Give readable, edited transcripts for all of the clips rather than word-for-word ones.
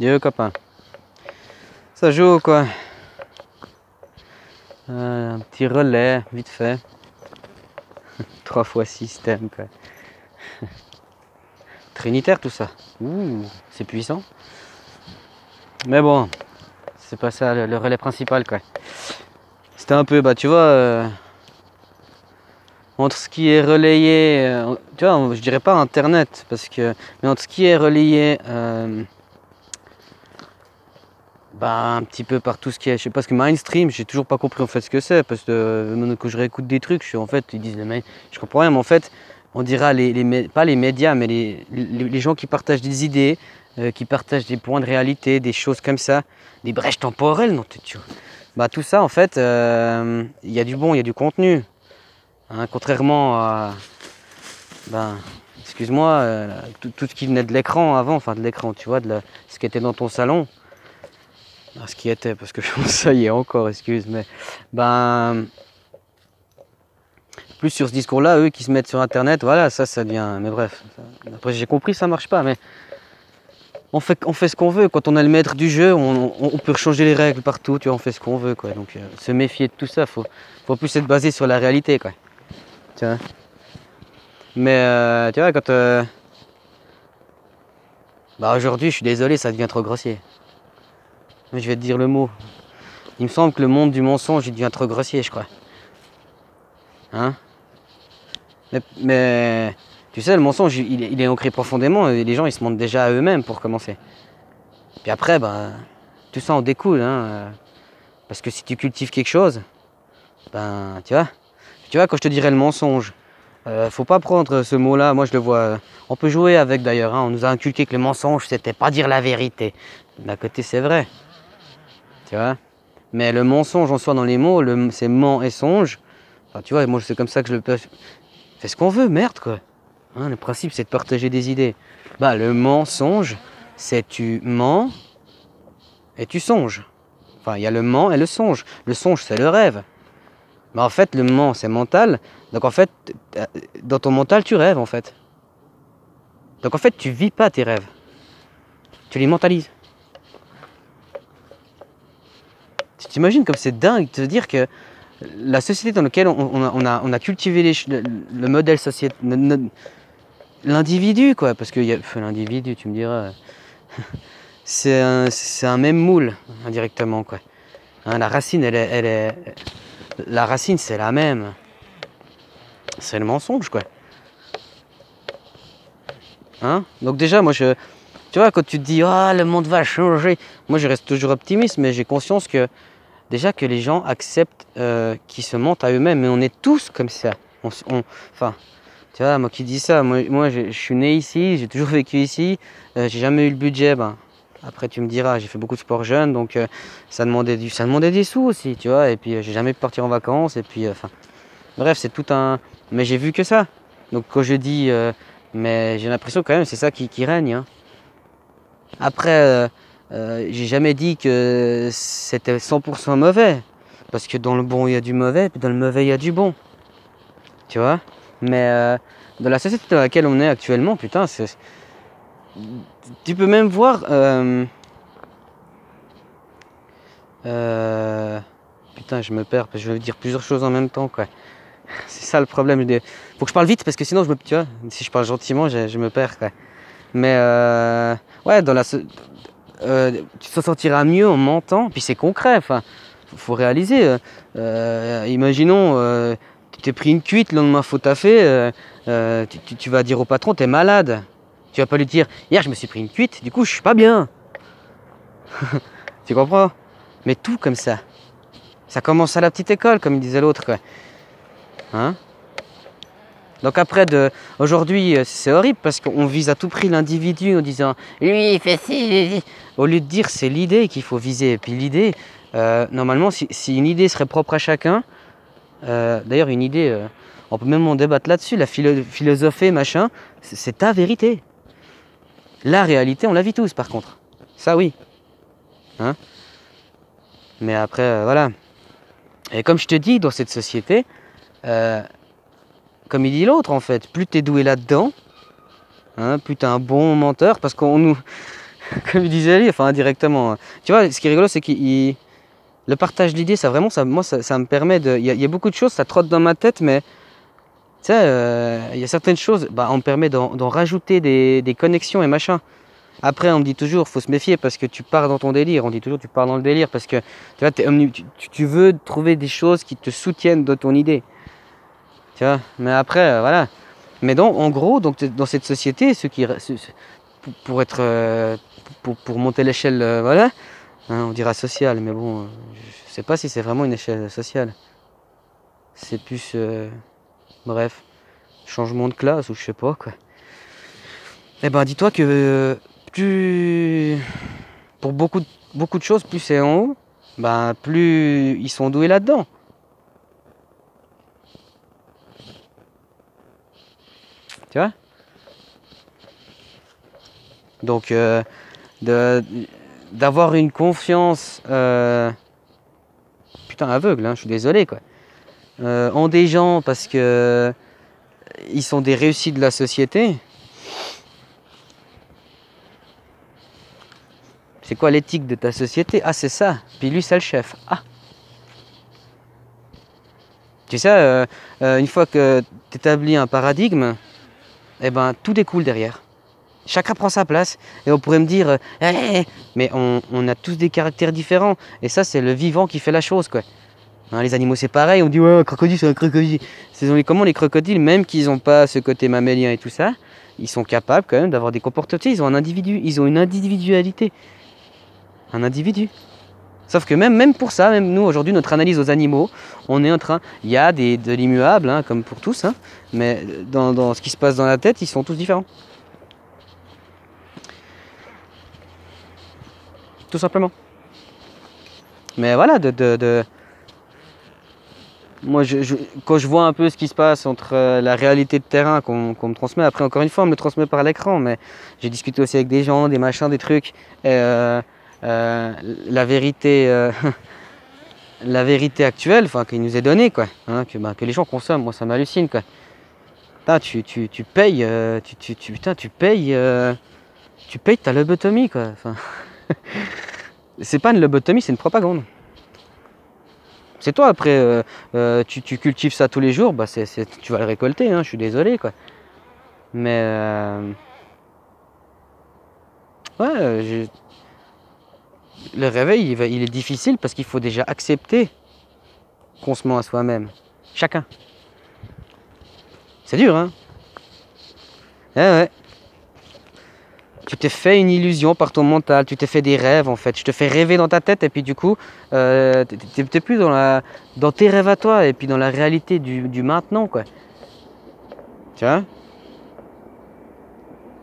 Dieu copain. Ça joue quoi. Un petit relais, vite fait. 3 fois système quoi. Trinitaire tout ça. Ouh, c'est puissant. Mais bon, c'est pas ça le relais principal quoi. C'était un peu, bah tu vois, entre ce qui est relayé, tu vois, je dirais pas internet, parce que, mais entre ce qui est relayé, bah un petit peu par tout ce qui est, je sais pas ce que mainstream, j'ai toujours pas compris en fait ce que c'est, parce que quand je réécoute des trucs, en fait, ils disent, mais je comprends rien, mais en fait, on dira pas les médias, mais les gens qui partagent des idées, qui partagent des points de réalité, des choses comme ça, des brèches temporelles, non, bah tout ça en fait, il y a du bon, il y a du contenu. Hein, contrairement à, ben, excuse-moi, tout ce qui venait de l'écran avant, enfin de l'écran, tu vois, ce qui était dans ton salon, ce qui était, parce que ça y est encore, excuse, mais ben, plus sur ce discours-là, eux qui se mettent sur Internet, voilà, ça devient, mais bref, après j'ai compris, ça marche pas, mais on fait ce qu'on veut, quand on est le maître du jeu, on peut changer les règles partout, tu vois, on fait ce qu'on veut, quoi, donc se méfier de tout ça, faut plus être basé sur la réalité, quoi, tu vois. Mais tu vois, quand... bah aujourd'hui, je suis désolé, ça devient trop grossier. Mais je vais te dire le mot. Il me semble que le monde du mensonge, il devient trop grossier, je crois. Hein? Mais tu sais, le mensonge, il est ancré profondément et les gens, ils se mentent déjà à eux-mêmes pour commencer. Puis après, bah, tout ça en découle. Hein, parce que si tu cultives quelque chose, ben, tu vois, quand je te dirais le mensonge, faut pas prendre ce mot-là, moi je le vois, on peut jouer avec d'ailleurs, hein, on nous a inculqué que le mensonge c'était pas dire la vérité. D'un côté c'est vrai, tu vois, mais le mensonge en soi dans les mots, c'est ment et songe, enfin, tu vois, moi c'est comme ça que je le peux, fais ce qu'on veut, merde quoi, hein, le principe c'est de partager des idées. Bah le mensonge, c'est tu mens et tu songes, enfin il y a le ment et le songe c'est le rêve. Mais en fait, le ment, c'est mental. Donc en fait, dans ton mental, tu rêves en fait. Donc en fait, tu vis pas tes rêves. Tu les mentalises. Tu t'imagines comme c'est dingue de te dire que la société dans laquelle on a cultivé le modèle sociétal, l'individu quoi, parce que l'individu, tu me diras, c'est un même moule indirectement quoi. Hein, la racine, la racine, c'est la même. C'est le mensonge quoi. Hein? Donc déjà, moi, tu vois, quand tu te dis ah le monde va changer, moi je reste toujours optimiste, mais j'ai conscience que déjà que les gens acceptent qu'ils se mentent à eux-mêmes, mais on est tous comme ça. Enfin, tu vois, moi qui dis ça, moi je suis né ici, j'ai toujours vécu ici, j'ai jamais eu le budget. Ben, après tu me diras, j'ai fait beaucoup de sport jeune, donc ça demandait des sous aussi, tu vois, et puis j'ai jamais pu partir en vacances, et puis enfin, bref, c'est tout un. Mais j'ai vu que ça. Donc quand je dis, mais j'ai l'impression quand même c'est ça qui règne. Hein. Après, j'ai jamais dit que c'était 100% mauvais. Parce que dans le bon, il y a du mauvais, puis dans le mauvais, il y a du bon. Tu vois? Mais dans la société dans laquelle on est actuellement, putain, tu peux même voir... putain, je me perds, parce que je veux dire plusieurs choses en même temps, quoi. C'est ça le problème. Faut que je parle vite, parce que sinon, tu vois, si je parle gentiment, je me perds, quoi. Mais ouais, tu te sentiras mieux en mentant, puis c'est concret, enfin, faut réaliser. Imaginons, tu t'es pris une cuite, le lendemain faut taffer, tu vas dire au patron, t'es malade. Tu vas pas lui dire, hier je me suis pris une cuite, du coup je suis pas bien. Tu comprends? Mais tout comme ça. Ça commence à la petite école, comme disait l'autre, quoi. Hein? Donc après, aujourd'hui, c'est horrible parce qu'on vise à tout prix l'individu en disant « lui, il fait ci ». Au lieu de dire c'est l'idée qu'il faut viser. Et puis l'idée, normalement, si une idée serait propre à chacun, d'ailleurs une idée, on peut même en débattre là-dessus, la philosophie, machin, c'est ta vérité. La réalité, on la vit tous par contre. Ça oui. Hein? Mais après, voilà. Et comme je te dis, dans cette société, comme il dit l'autre en fait, plus t'es doué là-dedans, hein, plus t'es un bon menteur, parce qu'on nous... Comme il disait lui, enfin indirectement. Tu vois, ce qui est rigolo, c'est qu'il le partage d'idées, ça vraiment, moi, ça me permet de. Il y a beaucoup de choses, ça trotte dans ma tête, mais tu sais, il y a certaines choses, bah, on me permet d'en rajouter des connexions et machin. Après, on me dit toujours, faut se méfier parce que tu pars dans ton délire. On dit toujours, tu pars dans le délire parce que tu vois, tu veux trouver des choses qui te soutiennent dans ton idée. Tu vois, mais après, voilà. Mais donc, en gros, donc, dans cette société, pour être, pour monter l'échelle, voilà, hein, on dira sociale, mais bon, je sais pas si c'est vraiment une échelle sociale. C'est plus, bref, changement de classe ou je sais pas quoi. Eh ben, dis-toi que plus, pour beaucoup de choses, plus c'est en haut, ben, plus ils sont doués là-dedans. Tu vois? Donc, de, d'avoir une confiance, putain, aveugle, hein, je suis désolé, quoi. En des gens parce que ils sont des réussites de la société. C'est quoi l'éthique de ta société? Ah, c'est ça. Puis lui, c'est le chef. Ah. Tu sais, une fois que tu établis un paradigme, eh ben, tout découle derrière. Chacun prend sa place. Et on pourrait me dire, mais on a tous des caractères différents. Et ça, c'est le vivant qui fait la chose, quoi. Hein, les animaux, c'est pareil. On dit, ouais, un crocodile, c'est un crocodile. Comment les crocodiles, même qu'ils n'ont pas ce côté mammélien et tout ça, ils sont capables quand même d'avoir des comportements. Ils ont un individu, ils ont une individualité. Un individu. Sauf que même pour ça, même nous aujourd'hui, notre analyse aux animaux, on est en train, il y a de l'immuable, hein, comme pour tous, hein, mais dans ce qui se passe dans la tête, ils sont tous différents. Tout simplement. Mais voilà, moi, quand je vois un peu ce qui se passe entre la réalité de terrain qu'on me transmet, après encore une fois, on me le transmet par l'écran, mais j'ai discuté aussi avec des gens, des machins, des trucs, et la vérité, la vérité actuelle, enfin, qui nous est donnée, quoi, hein, que les gens consomment, moi ça m'hallucine, quoi. Putain, tu payes, putain, tu payes ta lobotomie, quoi. Enfin, c'est pas une lobotomie, c'est une propagande. C'est toi après, tu cultives ça tous les jours, bah tu vas le récolter, hein, je suis désolé, quoi. Mais ouais, le réveil, il est difficile parce qu'il faut déjà accepter qu'on se ment à soi-même. Chacun. C'est dur, hein? Ouais, ouais. Tu t'es fait une illusion par ton mental, tu t'es fait des rêves en fait. Je te fais rêver dans ta tête et puis du coup, t'es plus dans tes rêves à toi et puis dans la réalité du maintenant, quoi. Tu vois?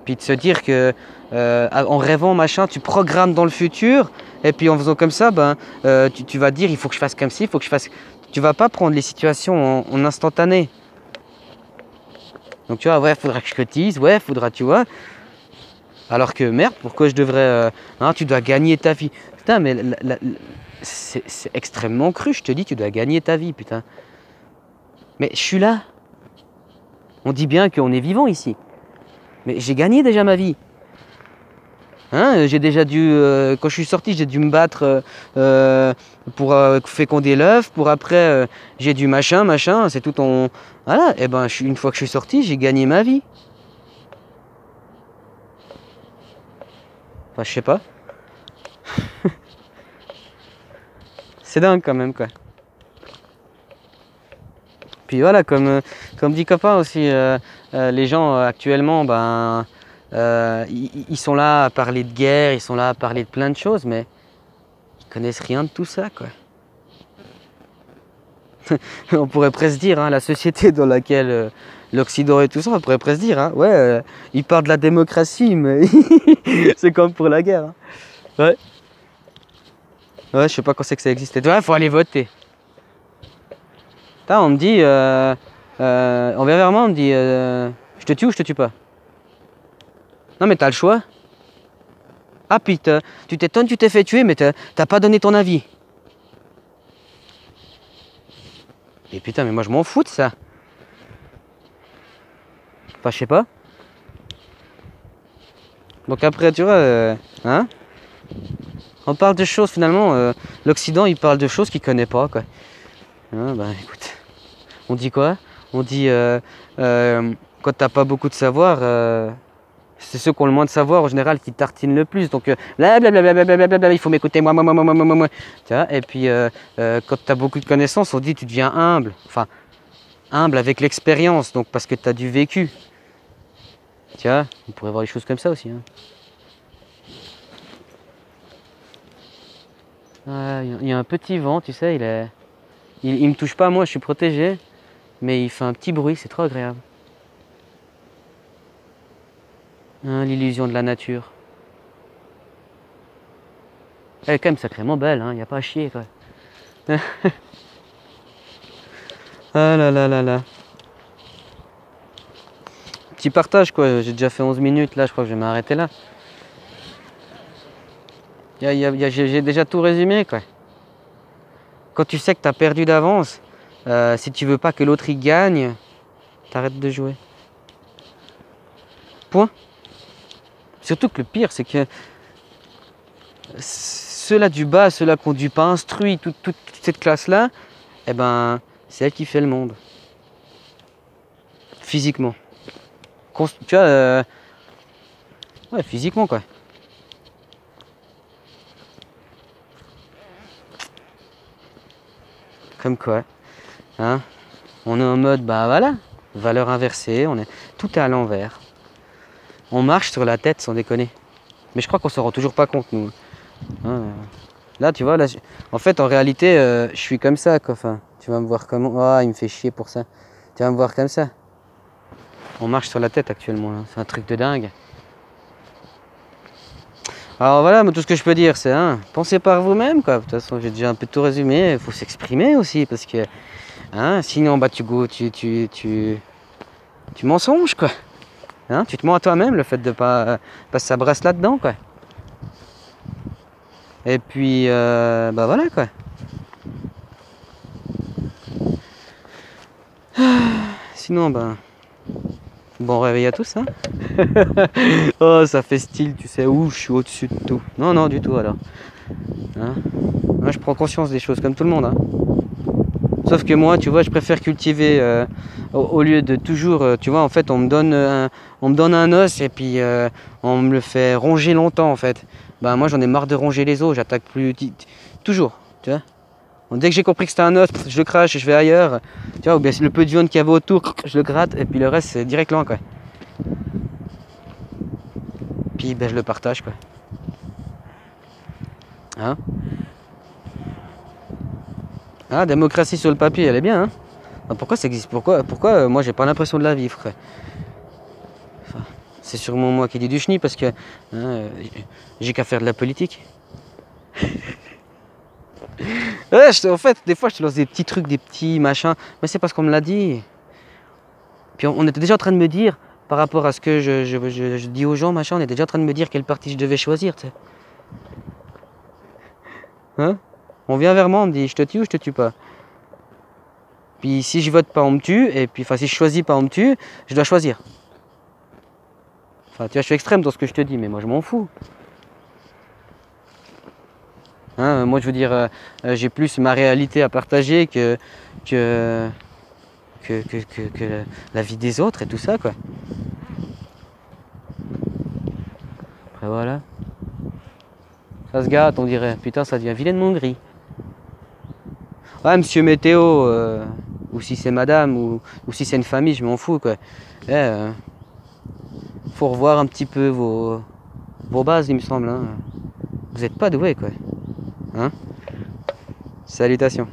Puis de se dire que en rêvant machin, tu programmes dans le futur et puis en faisant comme ça, ben, tu vas dire il faut que je fasse comme ci, il faut que je fasse. Tu vas pas prendre les situations en instantané. Donc tu vois, ouais, faudra que je cotise, ouais, faudra, tu vois. Alors que merde, pourquoi je devrais. Hein, tu dois gagner ta vie. Putain, mais c'est extrêmement cru, je te dis, tu dois gagner ta vie, putain. Mais je suis là. On dit bien qu'on est vivant ici. Mais j'ai gagné déjà ma vie. Hein, j'ai déjà dû. Quand je suis sorti, j'ai dû me battre pour féconder l'œuf. Pour après, j'ai dû machin. C'est tout en. Voilà, et ben, une fois que je suis sorti, j'ai gagné ma vie. Enfin, je sais pas. C'est dingue quand même, quoi. Puis voilà, comme dit copain aussi, les gens actuellement, ben, ils sont là à parler de guerre, ils sont là à parler de plein de choses, mais ils connaissent rien de tout ça, quoi. On pourrait presque dire, hein, la société dans laquelle l'Occident et tout ça, on pourrait presque dire, hein, ouais, ils parlent de la démocratie, mais c'est comme pour la guerre. Hein. Ouais. Ouais, je sais pas quand c'est que ça existait. Ouais, faut aller voter. Putain, on me dit, on vient vers moi, on me dit, je te tue ou je te tue pas? Non, mais t'as le choix. Ah putain, tu t'étonnes, tu t'es fait tuer, mais t'as pas donné ton avis. Et putain, mais moi je m'en fous de ça. Enfin, je sais pas. Donc après, tu vois, hein, on parle de choses finalement, l'Occident il parle de choses qu'il connaît pas, quoi. Hein, bah écoute, on dit quoi? On dit quand t'as pas beaucoup de savoir, c'est ceux qui ont le moins de savoir en général qui tartinent le plus. Donc blablabla, il faut m'écouter, moi. Tu vois, et puis quand t'as beaucoup de connaissances, on dit tu deviens humble. Enfin, humble avec l'expérience, donc parce que t'as du vécu. Tu vois, on pourrait voir des choses comme ça aussi. Hein. Il y a un petit vent, tu sais, il me touche pas, moi je suis protégé, mais il fait un petit bruit, c'est trop agréable. Hein, l'illusion de la nature. Elle est quand même sacrément belle, hein, y a pas à chier quoi. Ah là là là là. Petit partage quoi, j'ai déjà fait 11 minutes là, je crois que je vais m'arrêter là. J'ai déjà tout résumé quoi. Quand tu sais que tu as perdu d'avance, si tu veux pas que l'autre y gagne, t'arrêtes de jouer. Point. Surtout que le pire, c'est que ceux-là du bas, ceux-là qui ont dû pas instruit toute cette classe-là, eh ben, c'est elle qui fait le monde. Physiquement. Tu vois, ouais, physiquement quoi. Comme quoi, hein, on est en mode, bah voilà, valeur inversée, tout est à l'envers. On marche sur la tête sans déconner. Mais je crois qu'on s'en rend toujours pas compte, nous. Hein, là, tu vois, là, en fait, en réalité, je suis comme ça, quoi. Enfin, tu vas me voir comment. Ah, il me fait chier pour ça. Tu vas me voir comme ça. On marche sur la tête actuellement, là. C'est un truc de dingue. Alors voilà, mais tout ce que je peux dire, c'est hein, pensez par vous-même, quoi. De toute façon, j'ai déjà un peu tout résumé. Il faut s'exprimer aussi, parce que hein, sinon, bah, tu mensonges, quoi. Hein, tu te mens à toi-même, le fait de pas passer sa brasse là-dedans, quoi. Et puis, bah voilà, quoi. Sinon, ben, bon réveil à tous, hein. Oh, ça fait style, tu sais, où je suis au-dessus de tout. Non, non, du tout, alors. Hein, moi, je prends conscience des choses comme tout le monde, hein. Sauf que moi, tu vois, je préfère cultiver au lieu de toujours, tu vois, en fait, on me donne un os et puis on me le fait ronger longtemps, en fait. Ben, moi, j'en ai marre de ronger les os, j'attaque plus, toujours, tu vois. Dès que j'ai compris que c'était un os, je le crache et je vais ailleurs, tu vois, ou bien le peu de viande qu'il y avait autour, je le gratte et puis le reste, c'est direct loin, quoi. Puis, ben, je le partage, quoi. Hein? Ah, démocratie sur le papier, elle est bien, hein? Pourquoi ça existe? Pourquoi moi j'ai pas l'impression de la vivre? Enfin, c'est sûrement moi qui dis du chenille parce que hein, j'ai qu'à faire de la politique. Ouais, en fait, des fois je te lance des petits trucs, des petits machins, mais c'est parce qu'on me l'a dit. Puis on était déjà en train de me dire, par rapport à ce que je dis aux gens, machin, on était déjà en train de me dire quel parti je devais choisir, tu sais. Hein? On vient vers moi, on me dit je te tue ou je te tue pas. Puis si je vote pas, on me tue, et puis enfin si je choisis pas, on me tue, je dois choisir. Enfin, tu vois, je suis extrême dans ce que je te dis, mais moi je m'en fous. Hein, moi je veux dire, j'ai plus ma réalité à partager que la vie des autres et tout ça, quoi. Après voilà. Ça se gâte, on dirait. Putain, ça devient vilain de mon gris. Ouais, monsieur Météo, ou si c'est madame, ou si c'est une famille, je m'en fous, quoi. Faut revoir un petit peu vos bases, il me semble. Hein. Vous n'êtes pas doué, quoi. Hein? Salutations.